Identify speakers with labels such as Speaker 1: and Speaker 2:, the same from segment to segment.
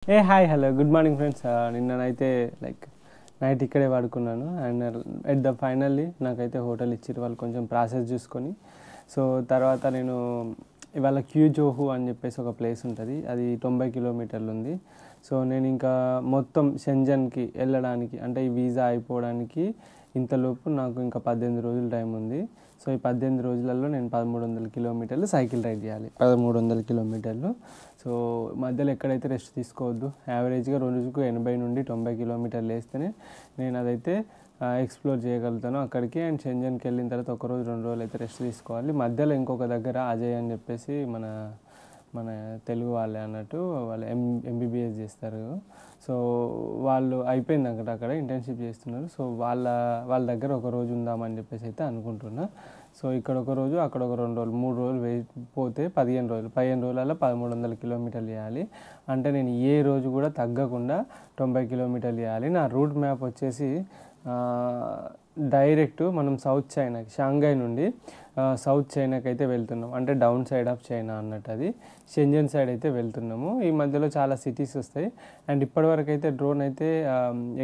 Speaker 1: ఏ hi hello good morning friends. నిన్ననైతే like night ఇక్కడే పడుకున్నాను అండ్ ఎట్ ద ఫైనల్లీ నాకైతే హోటల్ ఇచ్చిర్రు వాళ్ళు కొంచెం ప్రాసెస్ చూసుకొని. సో తర్వాత నేను ఇవాళ క్యూజోహు అని చెప్పేసి ఒక ప్లేస్ ఉంటుంది, అది 90 కిలోమీటర్లు ఉంది. సో నేను ఇంకా మొత్తం షెంజన్కి వెళ్ళడానికి అంటే ఈ వీసా అయిపోవడానికి ఇంతలోపు నాకు ఇంకా 18 రోజులు టైం ఉంది. సో ఈ 18 రోజులలో నేను 1300 కిలోమీటర్లు సైకిల్ రైడ్ చేయాలి, 1300 కిలోమీటర్లు. సో మధ్యలో ఎక్కడైతే రెస్ట్ తీసుకోవద్దు, యావరేజ్గా రోజుకు 80 నుండి 90 కిలోమీటర్లు వేస్తేనే నేను అదైతే ఎక్స్ప్లోర్ చేయగలుగుతాను అక్కడికి. అండ్ షెంజన్కి వెళ్ళిన తర్వాత ఒక రోజు 2 రోజులు అయితే రెస్ట్ తీసుకోవాలి. మధ్యలో ఇంకొక దగ్గర అజయ్ అని చెప్పేసి మన తెలుగు వాళ్ళే అన్నట్టు, వాళ్ళు ఎంబీబీఎస్ చేస్తారు. సో వాళ్ళు అయిపోయింది అక్కడ ఇంటర్న్షిప్ చేస్తున్నారు. సో వాళ్ళ దగ్గర ఒక రోజు ఉందామని చెప్పేసి అయితే అనుకుంటున్నా. సో ఇక్కడ ఒక రోజు, అక్కడ ఒక 2 రోజులు, 3 రోజులు పోతే 15 రోజులు, 15 రోజులలో 1300 కిలోమీటర్లు చేయాలి. అంటే నేను ఏ రోజు కూడా తగ్గకుండా 90 కిలోమీటర్లు చేయాలి. నా రూట్ మ్యాప్ వచ్చేసి డైరెక్ట్ మనం సౌత్ చైనాకి, షాంఘై నుండి సౌత్ చైనాకి అయితే వెళ్తున్నాం, అంటే డౌన్ సైడ్ ఆఫ్ చైనా అన్నట్టు. అది షెంజన్ సైడ్ అయితే వెళ్తున్నాము. ఈ మధ్యలో చాలా సిటీస్ వస్తాయి. అండ్ ఇప్పటివరకు అయితే డ్రోన్ అయితే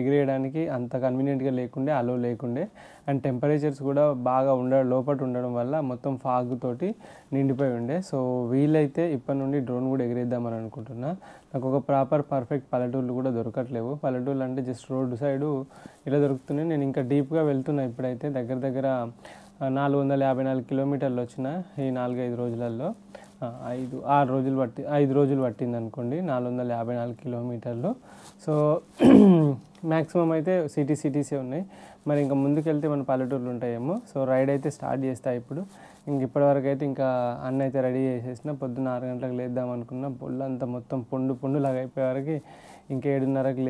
Speaker 1: ఎగిరేయడానికి అంత కన్వీనియంట్గా అలో లేకుండే. అండ్ టెంపరేచర్స్ కూడా బాగా లోపల ఉండడం వల్ల మొత్తం ఫాగ్ తోటి నిండిపోయి ఉండే. సో వీలైతే ఇప్పటి నుండి డ్రోన్ కూడా ఎగిరేద్దామని అనుకుంటున్నా. నాకు ఒక పర్ఫెక్ట్ పల్లెటూళ్ళు కూడా దొరకట్లేవు. పల్లెటూళ్ళు అంటే జస్ట్ రోడ్డు సైడు ఇలా దొరుకుతున్నాయి. నేను ఇంకా డీప్గా వెళ్తున్నా. ఇప్పుడైతే దగ్గర 454 కిలోమీటర్లు వచ్చిన ఈ 4-5 రోజులలో, 5 రోజులు పట్టింది అనుకోండి 454 కిలోమీటర్లు. సో మ్యాక్సిమం అయితే సిటీసే ఉన్నాయి. మరి ఇంకా ముందుకెళ్తే మన పల్లెటూర్లు ఉంటాయేమో. సో రైడ్ అయితే స్టార్ట్ చేస్తా ఇప్పుడు. ఇప్పటివరకు అయితే ఇంకా అన్న అయితే రెడీ చేసేసిన. పొద్దున్న 6 గంటలకు లేద్దాం అనుకున్నా, పొల్లంతా మొత్తం పొండులాగా అయిపోయే వరకు ఇంకా 7:30కి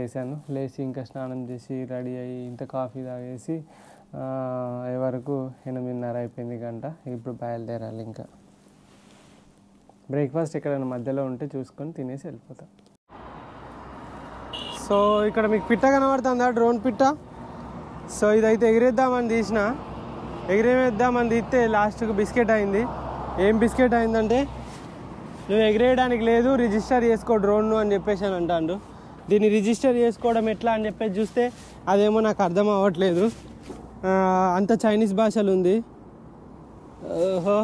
Speaker 1: లేచి ఇంకా స్నానం చేసి రెడీ అయ్యి ఇంత కాఫీ తాగేసి అయ్యే వరకు 8:30 అయిపోయింది గంట. ఇప్పుడు బయలుదేరాలి. ఇంకా బ్రేక్ఫాస్ట్ ఎక్కడైనా మధ్యలో ఉంటే చూసుకొని తినేసి వెళ్ళిపోతాం. సో ఇక్కడ మీకు పిట్ట కనబడుతుందా, డ్రోన్ పిట్ట. సో ఇదైతే ఎగిరేద్దామని తీస్తే లాస్ట్కి బిస్కెట్ అయింది. ఏం బిస్కెట్ అయిందంటే, నువ్వు ఎగిరేయడానికి లేదు, రిజిస్టర్ చేసుకో డ్రోన్ను అని చెప్పేసి అని అంటాడు. దీన్ని రిజిస్టర్ చేసుకోవడం ఎట్లా అని చెప్పేసి చూస్తే అదేమో నాకు అర్థం అవ్వట్లేదు. అంత చైనీస్ భాషలు ఉంది. ఓహో,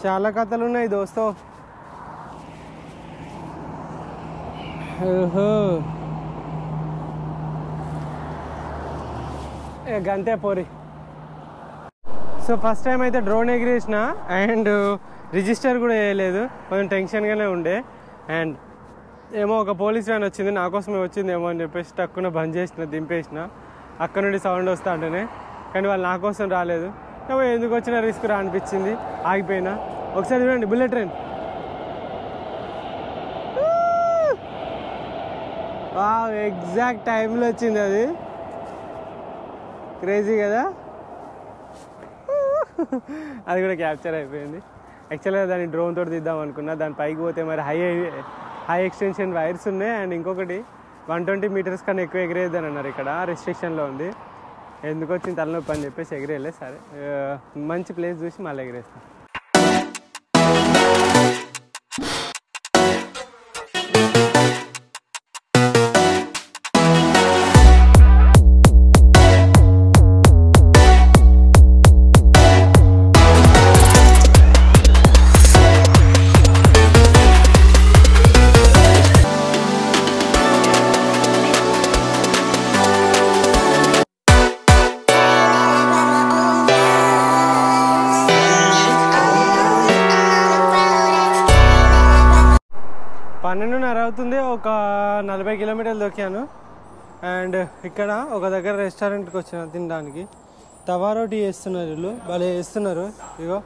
Speaker 1: చాలా కథలు ఉన్నాయి దోస్తో. ఓహో, గంతే పోరి. సో ఫస్ట్ టైం అయితే డ్రోన్ ఎగిరేసిన అండ్ రిజిస్టర్ కూడా చేయలేదు. కొంచెం టెన్షన్గానే ఉండే. అండ్ ఏమో ఒక పోలీస్ వ్యాన్ వచ్చింది, నా కోసమే వచ్చిందేమో అని చెప్పేసి టక్కున బంద్ చేసిన, దింపేసిన. అక్కడ నుండి సౌండ్ వస్తా అంటేనే, కానీ వాళ్ళు నా కోసం రాలేదు. ఎందుకు వచ్చిన రిస్క్ రా అనిపించింది, ఆగిపోయినా. ఒకసారి చూడండి బుల్లెట్ ట్రైన్. ఎగ్జాక్ట్ టైంలో వచ్చింది, అది క్రేజీ కదా. అది కూడా క్యాప్చర్ అయిపోయింది. యాక్చువల్గా దాన్ని డ్రోన్ తోటి తీద్దాం అనుకున్నా. దాని పైకి పోతే మరి హై ఎక్స్టెన్షన్ వైర్స్ ఉన్నాయి. అండ్ ఇంకొకటి 120 మీటర్స్ కన్నా ఎక్కువ ఎగిరేద్దని అన్నారు, ఇక్కడ రెస్ట్రిక్షన్లో ఉంది. ఎందుకు వచ్చింది తలనొప్పి అని చెప్పేసి ఎగిరేయలే. సరే, మంచి ప్లేస్ చూసి మళ్ళీ ఎగిరేస్తాం. అవుతుంది. ఒక 40 కిలోమీటర్లు దొక్కాను. అండ్ ఇక్కడ ఒక దగ్గర రెస్టారెంట్కి వచ్చిన తినడానికి. తవా రోటీ వేస్తున్నారు వీళ్ళు, భలే వేస్తున్నారు. ఇగో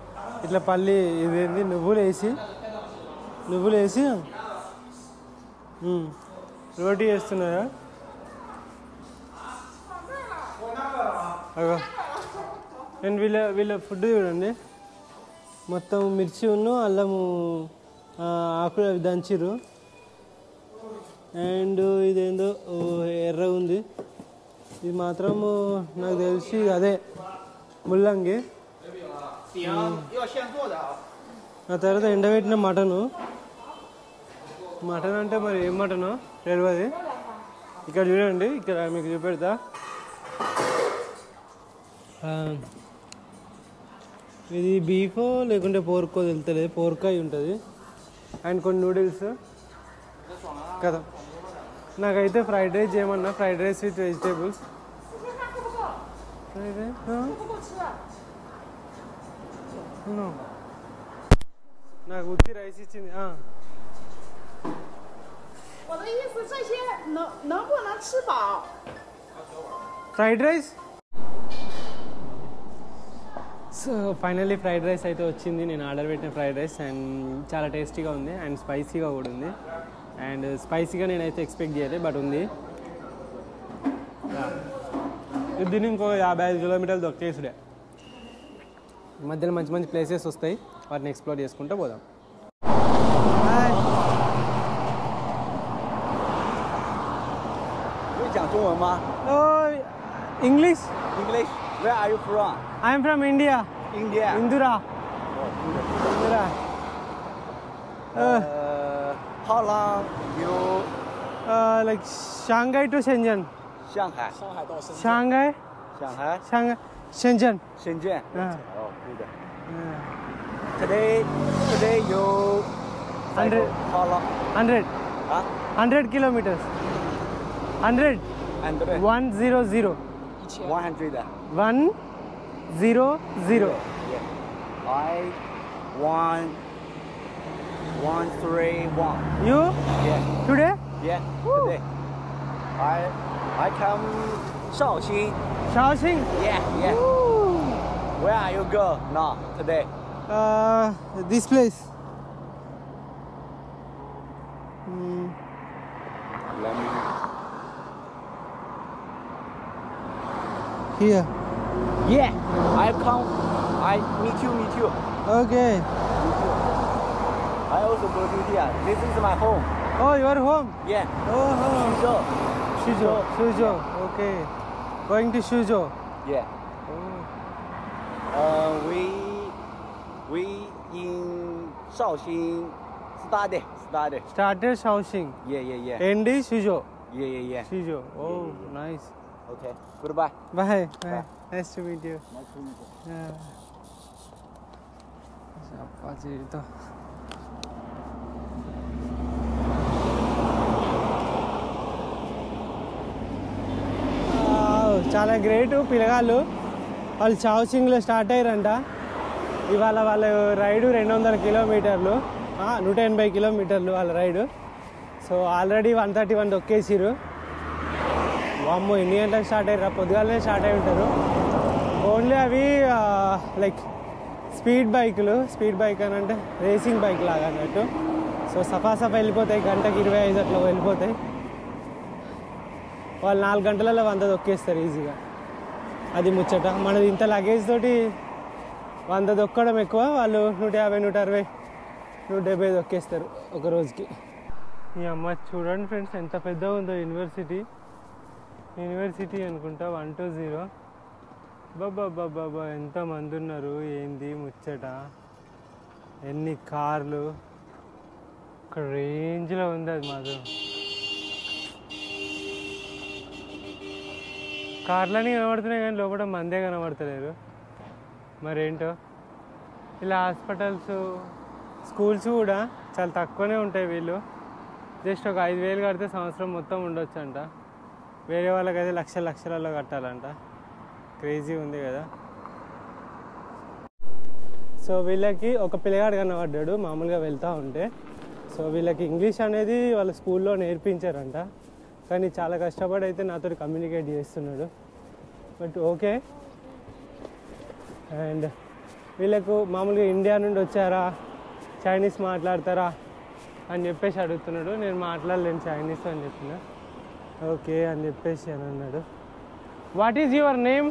Speaker 1: ఇట్లా పల్లి ఇదేంటి నువ్వులు వేసి రోటీ వేస్తున్నారు. అగో అండ్ వీళ్ళ ఫుడ్ చూడండి, మొత్తం మిర్చి అల్లము ఆకులు అవి దంచిర్రు. అండ్ ఇదేందో ఎర్ర ఉంది, ఇది మాత్రం నాకు తెలిసి అదే ముల్లంగి. ఆ తర్వాత ఎండబెట్టిన మటను, మటన్ అంటే మరి ఏం మటనో తెలియదు. ఇక్కడ చూడండి, ఇక్కడ మీకు చూపెడతా. ఇది బీఫో లేకుంటే పోర్కో తెలుస్తలేదు, పోర్క్ అయి ఉంటుంది. అండ్ కొన్ని నూడిల్స్ కదా. నాకైతే ఫ్రైడ్ రైస్ చేయమన్నా, ఫ్రైడ్ రైస్ విత్ వెజిటేబుల్స్. నాకు ఉత్తి రైస్ ఇచ్చింది. Fried rice. So finally fried rice అయితే వచ్చింది. నేను ఆర్డర్ పెట్టిన ఫ్రైడ్ రైస్ అండ్ చాలా టేస్టీగా ఉంది అండ్ స్పైసీగా కూడా ఉంది. అండ్ స్పైసీగా నేనైతే ఎక్స్పెక్ట్ చేయలేదు, బట్ ఉంది. దీన్ని ఇంకో 55 కిలోమీటర్లు దొరికేసుడే. మధ్యలో మంచి మంచి ప్లేసెస్ వస్తాయి, వాటిని ఎక్స్ప్లోర్ చేసుకుంటూ పోదాం. English.
Speaker 2: Where are you from?
Speaker 1: I am from India. Indira. Indira.
Speaker 2: How long you?
Speaker 1: Like Shanghai to Shenzhen.
Speaker 2: Shanghai.
Speaker 1: Shanghai. Shenzhen.
Speaker 2: Shenzhen. Oh, good. Today you
Speaker 1: 100.
Speaker 2: How long?
Speaker 1: 100.
Speaker 2: Huh?
Speaker 1: 100 kilometers. 100.
Speaker 2: 100.
Speaker 1: 100.
Speaker 2: 100.
Speaker 1: 100.
Speaker 2: Yeah. 131.
Speaker 1: You?
Speaker 2: Yeah.
Speaker 1: Today?
Speaker 2: Yeah. Today. I come Shaoxing.
Speaker 1: Shaoxing?
Speaker 2: Yeah.
Speaker 1: Woo.
Speaker 2: Where are you go now today?
Speaker 1: This place.
Speaker 2: Let me.
Speaker 1: Here.
Speaker 2: Yeah. I meet you.
Speaker 1: Okay.
Speaker 2: I also go to here. This is my home.
Speaker 1: Oh, your home?
Speaker 2: Yeah.
Speaker 1: Oh. Suzhou. Okay. Going to Suzhou.
Speaker 2: Yeah.
Speaker 1: Oh.
Speaker 2: We in Shaoxing study.
Speaker 1: Started Shaoxing.
Speaker 2: Yeah.
Speaker 1: End is Suzhou.
Speaker 2: Yeah.
Speaker 1: Suzhou. Oh,
Speaker 2: Yeah.
Speaker 1: nice.
Speaker 2: Okay. Goodbye.
Speaker 1: Bye. Nice to meet you.
Speaker 2: Nice to meet you.
Speaker 1: Yeah. జీవితం చాలా great. పిల్లగాళ్ళు వాళ్ళు షావుసింగ్లో start అయ్యారంట. ఇవాళ వాళ్ళ ride 200 కిలోమీటర్లు, 180 కిలోమీటర్లు వాళ్ళ ride. So already 131 దొక్కేసిరు. వామ్మో, ఎన్ని గంటలకు స్టార్ట్ అయ్యారు? పొద్దుగాలనే స్టార్ట్ అయి ఉంటారు. ఓన్లీ అవి లైక్ స్పీడ్ బైక్ అని అంటే రేసింగ్ బైక్ లాగా అన్నట్టు. సో సఫా వెళ్ళిపోతాయి, గంటకి 25 అట్లా వెళ్ళిపోతాయి. వాళ్ళు 4 గంటలలో 100 దొక్కేస్తారు ఈజీగా. అది ముచ్చట. మనది ఇంత లగేజ్ తోటి 100 దొక్కడం ఎక్కువ, వాళ్ళు 150, 160, 170 దొక్కేస్తారు ఒక రోజుకి. ఈ అమ్మ చూడండి ఫ్రెండ్స్, ఎంత పెద్దగా ఉందో యూనివర్సిటీ అనుకుంటా. 120. బాబా ఎంతమంది ఉన్నారు, ఏంది ముచ్చట, ఎన్ని కార్లు, ఒక రేంజ్లో ఉంది అది మాత్రం. కార్లన్నీ కనబడుతున్నాయి కానీ లోపల మందే కనబడతలేరు. మరేంటో. ఇలా హాస్పిటల్స్, స్కూల్స్ కూడా చాలా తక్కువనే ఉంటాయి. వీళ్ళు జస్ట్ ఒక 5,000 కడితే సంవత్సరం మొత్తం ఉండొచ్చు అంట. వేరే వాళ్ళకైతే లక్షలలో కట్టాలంట. క్రేజీ ఉంది కదా. సో వీళ్ళకి ఒక పిల్లగాడు కనబడ్డాడు మామూలుగా వెళ్తూ ఉంటే. సో వీళ్ళకి ఇంగ్లీష్ అనేది వాళ్ళ స్కూల్లో నేర్పించారంట, కానీ చాలా కష్టపడి అయితే నాతో కమ్యూనికేట్ చేస్తున్నాడు. But okay. అండ్ వీళ్ళకు మామూలుగా ఇండియా నుండి వచ్చారా, చైనీస్ మాట్లాడతారా అని చెప్పేసి అడుగుతున్నాడు. నేను మాట్లాడలేను చైనీస్ అని చెప్పిన. ఓకే అని చెప్పేసి అని అన్నాడు. What is your name?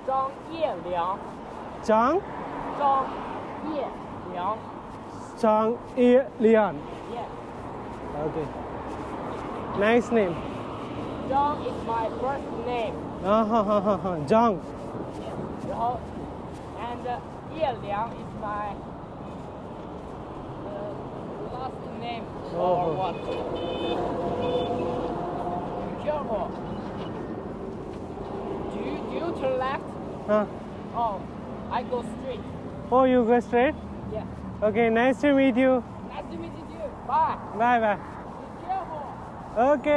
Speaker 3: Zhang Yeliang.
Speaker 1: Zhang Yeliang.
Speaker 3: Yes.
Speaker 1: Okay. Nice name.
Speaker 3: Zhang is my first name.
Speaker 1: Zhang.
Speaker 3: Yes. And Yeliang is my last name
Speaker 1: Oh.
Speaker 3: or what? Be careful. Do you turn left?
Speaker 1: Huh?
Speaker 3: Oh, I go straight.
Speaker 1: Oh, you go straight?
Speaker 3: Yeah.
Speaker 1: Okay, nice to meet you.
Speaker 3: Nice to meet you. Bye.
Speaker 1: Bye bye.
Speaker 3: Be careful.
Speaker 1: Okay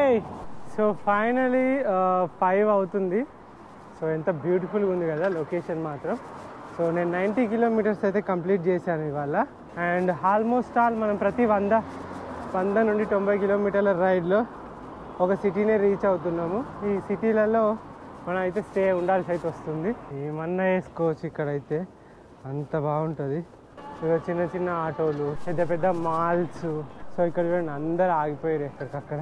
Speaker 1: so finally 5 అవుతుంది. So ఎంత బ్యూటిఫుల్గా ఉంది కదా location మాత్రం. So నేను 90 kilometres అయితే complete చేశాను ఇవాళ. అండ్ ఆల్మోస్ట్ ఆల్ మనం ప్రతి 100 నుండి 90 కిలోమీటర్ల రైడ్లో ఒక సిటీనే రీచ్ అవుతున్నాము. ఈ సిటీలలో మనం అయితే స్టే ఉండాల్సి అయితే వస్తుంది. ఏమన్నా వేసుకోవచ్చు ఇక్కడైతే, అంత బాగుంటుంది. ఇక చిన్న చిన్న ఆటోలు, పెద్ద పెద్ద మాల్స్. సో ఇక్కడ చూడండి అందరు ఆగిపోయారు ఎక్కడికక్కడ.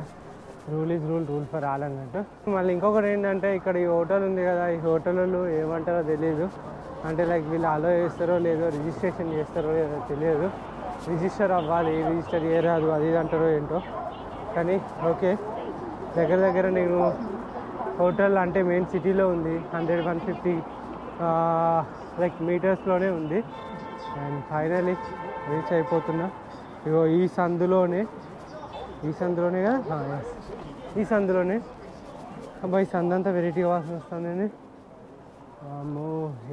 Speaker 1: Rule is rule, rule for all అన్నట్టు. మళ్ళీ ఇంకొకటి ఏంటంటే ఇక్కడ ఈ హోటల్ ఉంది కదా, ఈ హోటల్ ఏమంటారో తెలియదు. అంటే లైక్ వీళ్ళు అలో చేస్తారో లేదో, రిజిస్ట్రేషన్ చేస్తారో లేదో తెలియదు. రిజిస్టర్ అవ్వాలి, రిజిస్టర్ చేయరాదు, అది ఇది అంటారో ఏంటో. కానీ ఓకే, దగ్గర దగ్గర నేను హోటల్ అంటే మెయిన్ సిటీలో ఉంది, 100-150 లైక్ మీటర్స్లోనే ఉంది. అండ్ ఫైనలీ రీచ్ అయిపోతున్నా. ఇగో ఈ సందులోనే కదా, ఈ సందులోనే. అబ్బాయి సందు అంతా వెరైటీగా వాసన వస్తుంది. అమ్మో,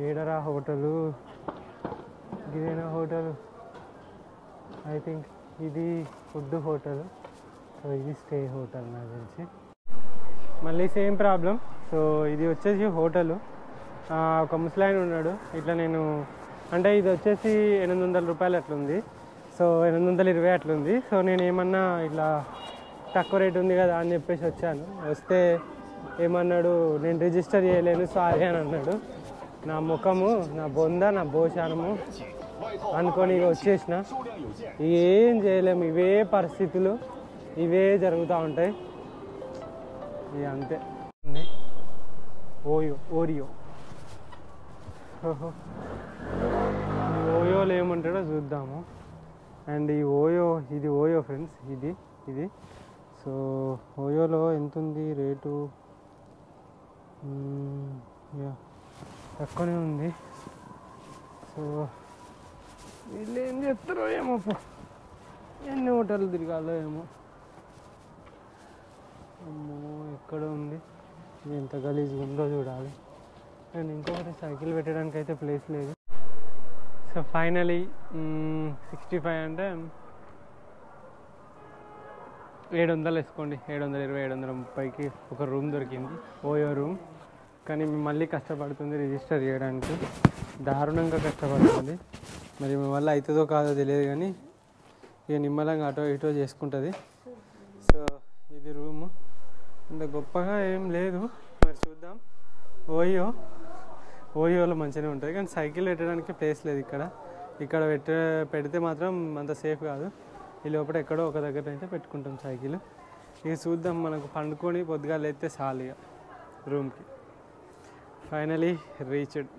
Speaker 1: ఏడరా హోటలు, ఇదేనా హోటల్? ఐ థింక్ ఇది ఫుడ్ హోటల్. సో ఇది స్టే హోటల్ నాకు తెలిసి. మళ్ళీ సేమ్ ప్రాబ్లం. సో ఇది వచ్చేసి హోటలు. ఒక ముసలాయన ఉన్నాడు. ఇట్లా నేను అంటే ఇది వచ్చేసి 800 రూపాయలు అట్లుంది. సో 820 అట్లుంది. సో నేను ఏమన్నా ఇట్లా తక్కువ రేట్ ఉంది కదా అని చెప్పేసి వచ్చాను. వస్తే ఏమన్నాడు, నేను రిజిస్టర్ చేయలేను సారీ అని అన్నాడు. నా ముఖము, నా బొంద, నా భోషానము అనుకొని ఇక వచ్చేసిన. ఏం చేయలేము, ఇవే పరిస్థితులు, ఇవే జరుగుతూ ఉంటాయి. ఇక అంతే. ఓరియో ఓయోలో ఏమంటాడో చూద్దాము. అండ్ ఈ ఇది ఓయో ఫ్రెండ్స్, ఇది సో ఓయోలో ఎంత ఉంది రేటు? తక్కువనే ఉంది. సో వీళ్ళు ఏం చేస్తారో ఏమో, ఎన్ని హోటల్ తిరగాలో ఏమో. అమ్మో, ఎక్కడ ఉంది, ఎంత గలీజ్గా ఉందో చూడాలి. అండ్ ఇంకొకటి సైకిల్ పెట్టడానికి అయితే ప్లేస్ లేదు. సో ఫైనలీ 65 అంటే 700 వేసుకోండి, 720, 730కి ఒక రూమ్ దొరికింది, ఓయో రూమ్. కానీ మళ్ళీ కష్టపడుతుంది రిజిస్టర్ చేయడానికి, దారుణంగా కష్టపడుతుంది. మరి మీ వల్ల అవుతుందో కాదో తెలియదు, కానీ ఇక నిమ్మలంగా అటో ఇటో చేసుకుంటుంది. సో ఇది రూము, అంత గొప్పగా ఏం లేదు. మరి చూద్దాం. ఓయోలో మంచిగానే ఉంటుంది, కానీ సైకిల్ పెట్టడానికి ప్లేస్ లేదు ఇక్కడ పెడితే మాత్రం అంత సేఫ్ కాదు. ఈ లోపల ఎక్కడో ఒక దగ్గర అయితే పెట్టుకుంటాం సైకిల్. ఇక చూద్దాం, మనకు పండుకొని పొద్దుగా లేస్తే చాలు ఇక రూమ్కి. Finally reached.